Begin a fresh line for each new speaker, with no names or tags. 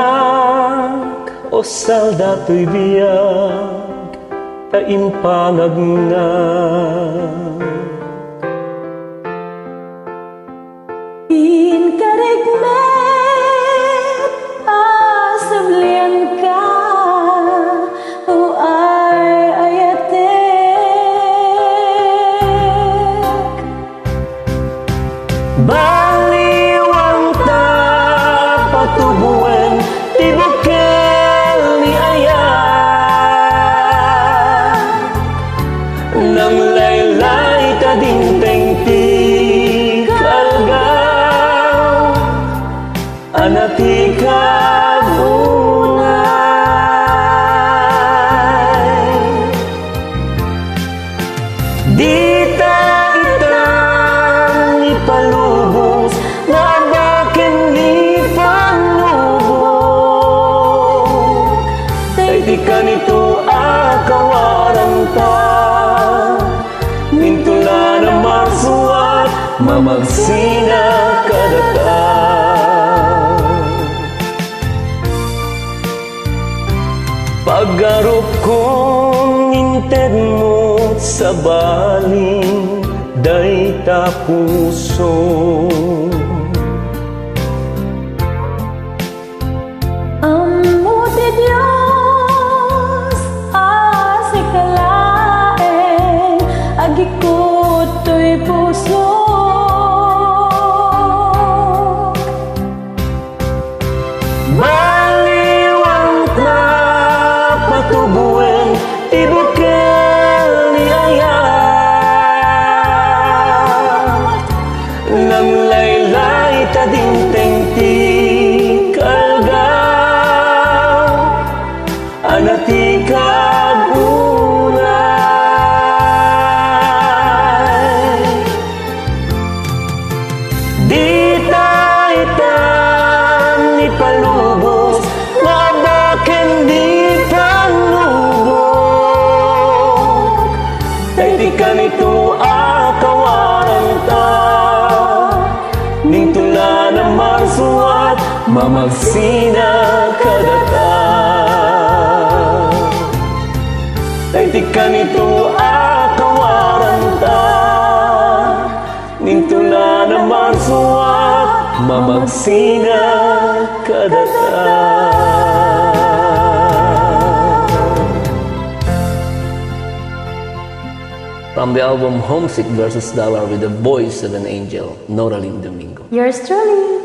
Agiyamanak o saldato'y biyag taimpangag nga.
Inkarigmet asablian ka o ay ayatek
Baliwang ta patubuan tibukel ni ayak nang laylay kadinteng ti kalgaw anati kagunay dita itang ipalubos na bakin ni panubos dahi ka nito akawaran ta nintula na masuat mamagsina kadata paggarup kong inted mo sa baling day tapuso
Amuti Diyos asikalaeng agikot to'y puso
baliwang na patubuan tibukel ni ayak nang laylay kadinteng ti kalgaw anati kagunay dita itang ipalubos na baken di panubok dahi ka nito akawaran ta ning tula na marsuat mamagsina kadata dahi ka nito akawaran ta ning tula na marsuat mamagsina kadata. From the album Homesick vs. Dollar with the voice of an angel, Noraline Domingo.
Yours truly